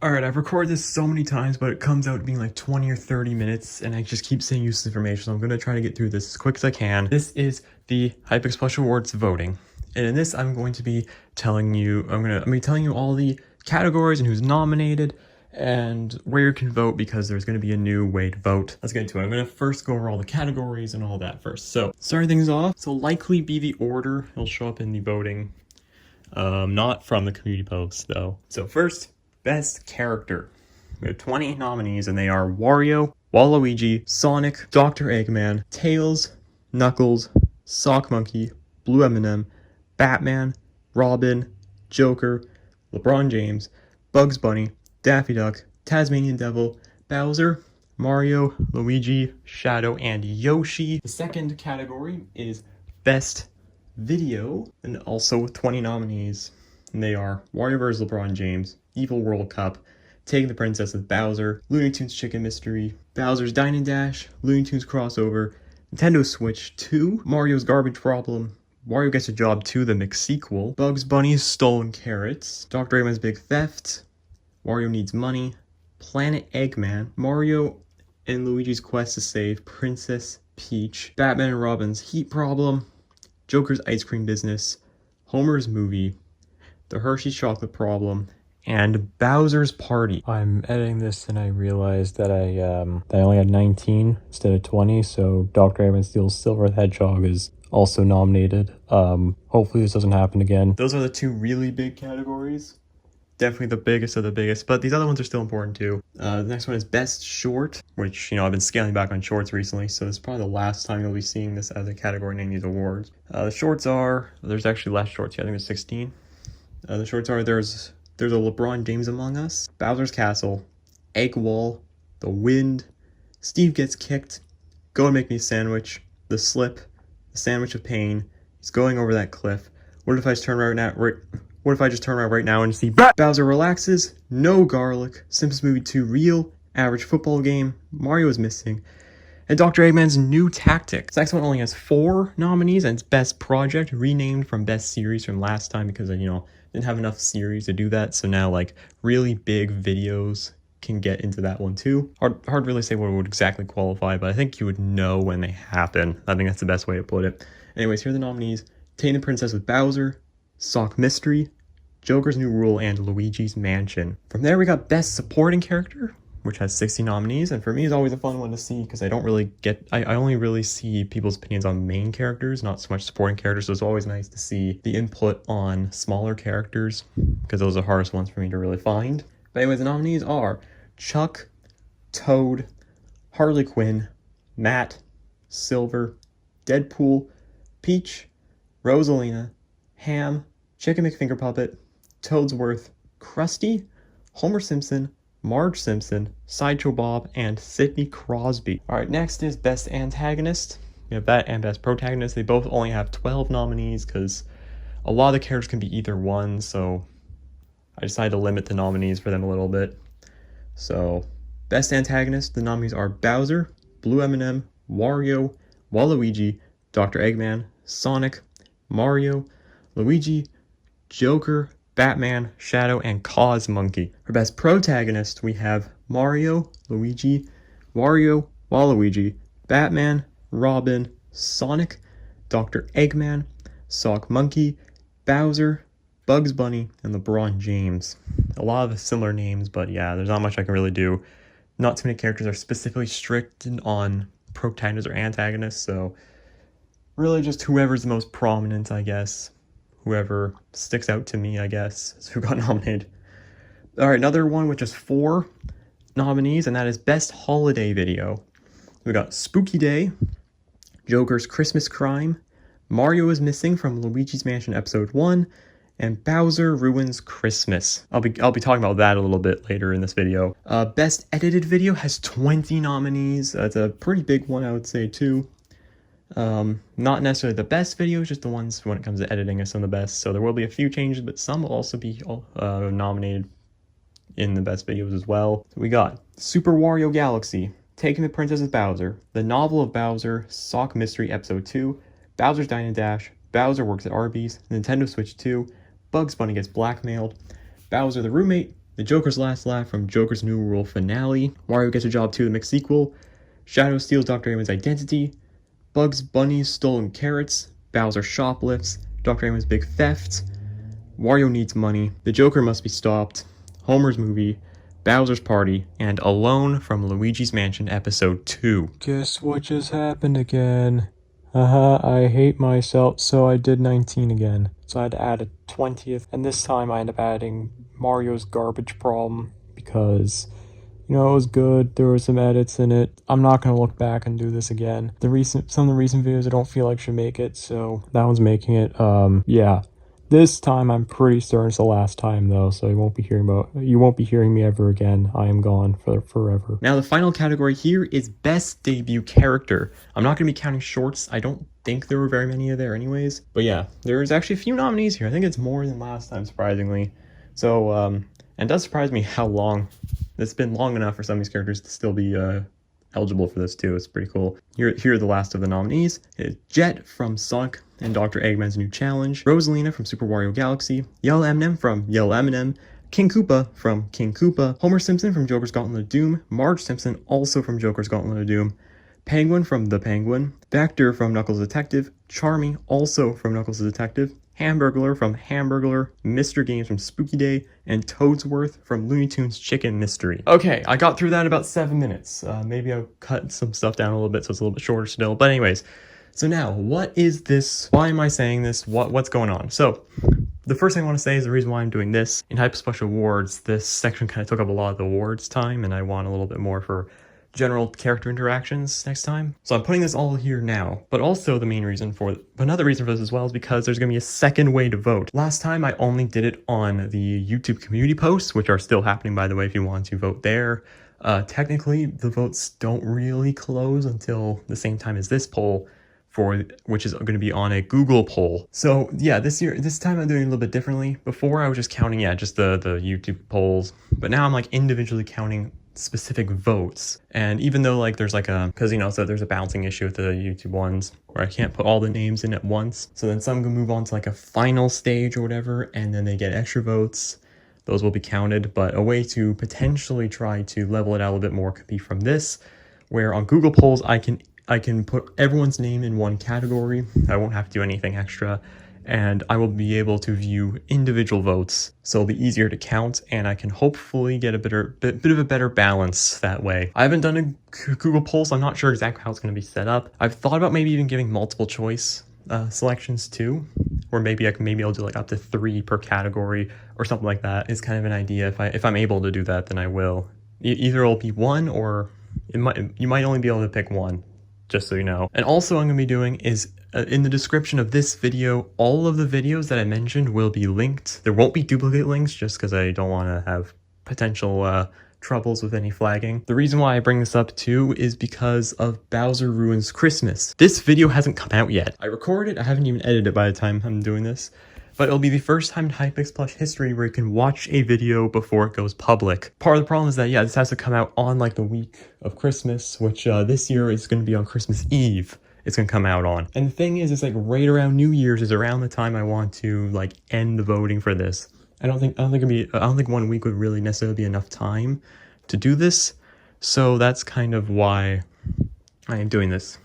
Alright, I've recorded this so many times, but it comes out being like 20 or 30 minutes, and I just keep saying useless information, so I'm going to try to get through this as quick as I can. This is the Hipix Plush Awards voting, and in this I'm going to be telling you, I'm going to be telling you all the categories and who's nominated, and where you can vote, because there's going to be a new way to vote. Let's get into it. I'm going to first go over all the categories and all that first. So, starting things off, so likely be the order, it'll show up in the voting, not from the community post though. So first, Best Character. We have 20 nominees, and they are Wario, Waluigi, Sonic, Dr. Eggman, Tails, Knuckles, Sock Monkey, Blue M&M, Batman, Robin, Joker, LeBron James, Bugs Bunny, Daffy Duck, Tasmanian Devil, Bowser, Mario, Luigi, Shadow, and Yoshi. The second category is Best Video, and also 20 nominees. And they are Wario vs. LeBron James, Evil World Cup, Taking the Princess with Bowser, Looney Tunes Chicken Mystery, Bowser's Dine and Dash, Looney Tunes Crossover, Nintendo Switch 2, Mario's Garbage Problem, Wario Gets a Job 2, the McSequel, Bugs Bunny's Stolen Carrots, Dr. Eggman's Big Theft, Wario Needs Money, Planet Eggman, Mario and Luigi's Quest to Save Princess Peach, Batman and Robin's Heat Problem, Joker's Ice Cream Business, Homer's Movie, The Hershey's Chocolate Problem, and Bowser's Party. I'm editing this and I realized that I only had 19 instead of 20, so Dr. Eggman Steals Silver the Hedgehog is also nominated. Hopefully this doesn't happen again. Those are the two really big categories. Definitely the biggest of the biggest, but these other ones are still important too. The next one is Best Short, which, I've been scaling back on shorts recently, so this is probably the last time you'll be seeing this as a category in any of these awards. The shorts are, there's actually less shorts here, I think there's 16. The shorts are, there's a LeBron James Among Us, Bowser's Castle, Egg Wall, The Wind, Steve Gets Kicked, Go and Make Me a Sandwich, The Slip, The Sandwich of Pain, He's Going Over That Cliff, What If I Just Turn Around right now and see Bowser Relaxes, No Garlic, Simpsons Movie 2 Real, Average Football Game, Mario is Missing, and Dr. Eggman's New Tactic. This next one only has 4 nominees, and it's Best Project, renamed from Best Series from last time because, didn't have enough series to do that, so now, really big videos can get into that one too. Hard to really say what would exactly qualify, but I think you would know when they happen. I think that's the best way to put it. Anyways, here are the nominees. Taking the Princess with Bowser, Sock Mystery, Joker's New Rule, and Luigi's Mansion. From there, we got Best Supporting Character, which has 60 nominees, and for me is always a fun one to see because I only really see people's opinions on main characters, not so much supporting characters, so it's always nice to see the input on smaller characters because those are the hardest ones for me to really find. But anyways, the nominees are Chuck, Toad, Harley Quinn, Matt, Silver, Deadpool, Peach, Rosalina, Ham, Chicken McFinger Toadsworth, Krusty, Homer Simpson, Marge Simpson, Sideshow Bob, and Sidney Crosby. Alright, next is Best Antagonist. We have that and Best Protagonist. They both only have 12 nominees because a lot of the characters can be either one, so I decided to limit the nominees for them a little bit. So, Best Antagonist, the nominees are Bowser, Blue M&M, Wario, Waluigi, Dr. Eggman, Sonic, Mario, Luigi, Joker, Batman, Shadow, and Cause Monkey. For Best Protagonist, we have Mario, Luigi, Wario, Waluigi, Batman, Robin, Sonic, Dr. Eggman, Sock Monkey, Bowser, Bugs Bunny, and LeBron James. A lot of similar names, but yeah, there's not much I can really do. Not too many characters are specifically strict on protagonists or antagonists, so really just whoever's the most prominent, I guess. Whoever sticks out to me, I guess, is who got nominated. Alright, another one with just 4 nominees, and that is Best Holiday Video. We got Spooky Day, Joker's Christmas Crime, Mario is Missing from Luigi's Mansion Episode 1, and Bowser Ruins Christmas. I'll be talking about that a little bit later in this video. Best Edited Video has 20 nominees. That's a pretty big one, I would say, too. Not necessarily the best videos, just the ones when it comes to editing are some of the best. So there will be a few changes, but some will also be nominated in the best videos as well. So we got Super Wario Galaxy, Taking the Princess with Bowser, The Novel of Bowser, Sock Mystery Episode 2, Bowser's Dine and Dash, Bowser Works at Arby's, Nintendo Switch 2, Bugs Bunny Gets Blackmailed, Bowser the Roommate, The Joker's Last Laugh from Joker's New World finale. Mario Gets a Job 2, the mixed sequel. Shadow steals Dr. Eggman's identity. Bugs Bunny's stolen carrots. Bowser shoplifts. Dr. Eggman's big theft. Wario needs money. The Joker must be stopped. Homer's movie. Bowser's Party, and Alone from Luigi's Mansion Episode 2. Guess what just happened again? Haha, I hate myself, so I did 19 again. So I had to add a 20th, and this time I ended up adding Mario's garbage problem because, you know, it was good, there were some edits in it. I'm not going to look back and do this again. Some of the recent videos I don't feel like should make it, so that one's making it. Yeah. This time I'm pretty certain it's the last time though, so you won't be hearing me ever again. I am gone for forever. Now the final category here is best debut character. I'm not going to be counting shorts. I don't think there were very many there anyways. But yeah, there's actually a few nominees here. I think it's more than last time, surprisingly. So, and it does surprise me how long. It's been long enough for some of these characters to still be eligible for this too. It's pretty cool. Here are the last of the nominees. It's Jet from Sonic and Dr. Eggman's New Challenge, Rosalina from Super Wario Galaxy, Yell Eminem from Yell Eminem, King Koopa from King Koopa, Homer Simpson from Joker's Gauntlet of Doom, Marge Simpson also from Joker's Gauntlet of Doom, Penguin from The Penguin, Vector from Knuckles Detective, Charmy also from Knuckles Detective, Hamburglar from Hamburglar, Mr. Games from Spooky Day, and Toadsworth from Looney Tunes Chicken Mystery. Okay, I got through that in about 7 minutes. Maybe I'll cut some stuff down a little bit so it's a little bit shorter still. But anyways, so now, what is this? Why am I saying this? What's going on? So, the first thing I want to say is the reason why I'm doing this. In Hipix Plush Awards, this section kind of took up a lot of the awards time, and I want a little bit more for general character interactions next time. So I'm putting this all here now, but also another reason for this as well is because there's going to be a second way to vote. Last time I only did it on the YouTube community posts, which are still happening, by the way, if you want to vote there. Technically, the votes don't really close until the same time as this poll, which is going to be on a Google poll. So yeah, this time I'm doing it a little bit differently. Before I was just counting, just the YouTube polls, but now I'm like individually counting specific votes. And even though like there's like so there's a balancing issue with the YouTube ones where I can't put all the names in at once. So then some can move on to like a final stage or whatever, and then they get extra votes. Those will be counted, but a way to potentially try to level it out a little bit more could be from this, where on Google polls I can put everyone's name in one category. I won't have to do anything extra, and I will be able to view individual votes, so it'll be easier to count, and I can hopefully get a bit of a better balance that way. I haven't done a Google poll, so I'm not sure exactly how it's going to be set up. I've thought about maybe even giving multiple choice selections too, or maybe I'll do like up to 3 per category or something like that. Is kind of an idea. If I'm able to do that, then I will. Either it'll be one, or you might only be able to pick one, just so you know. And also what I'm going to be doing is in the description of this video, all of the videos that I mentioned will be linked. There won't be duplicate links just because I don't want to have potential troubles with any flagging. The reason why I bring this up too is because of Bowser Ruins Christmas. This video hasn't come out yet. I recorded it, I haven't even edited it by the time I'm doing this, but it'll be the first time in Hipix Plush history where you can watch a video before it goes public. Part of the problem is that, yeah, this has to come out on like the week of Christmas, which this year is going to be on Christmas Eve. It's going to come out on. And the thing is, it's like right around New Year's is around the time I want to like end the voting for this. I don't think 1 week would really necessarily be enough time to do this. So that's kind of why I am doing this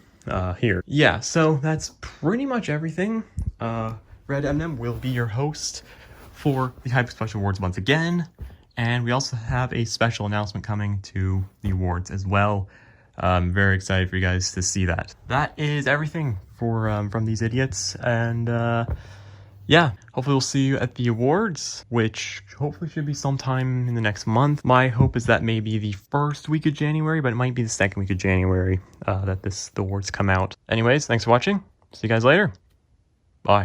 here. Yeah, so that's pretty much everything. Red M&M will be your host for the Hipix Plush Awards once again. And we also have a special announcement coming to the awards as well. I'm very excited for you guys to see that. That is everything for from these idiots, and yeah, hopefully we'll see you at the awards, which hopefully should be sometime in the next month. My hope is that maybe the first week of January, but it might be the second week of January that the awards come out. Anyways, thanks for watching. See you guys later. Bye.